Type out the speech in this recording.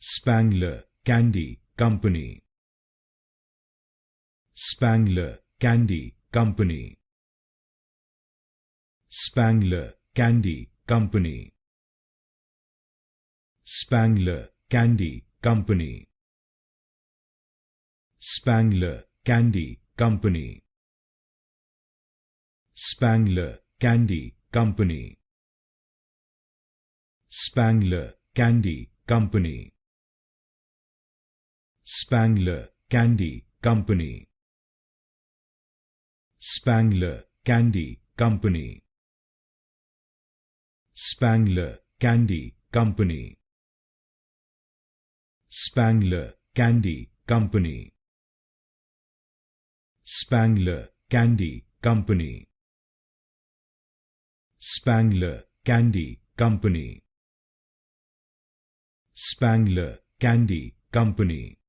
Spangler Candy Company. Spangler Candy Company. Spangler Candy Company. Spangler Candy Company. Spangler Candy Company. Spangler Candy Company. Spangler Candy Company. Spangler Candy Company. Spangler Candy Company. Spangler Candy Company. Spangler Candy Company. Spangler Candy Company. Spangler Candy Company. Spangler Candy Company.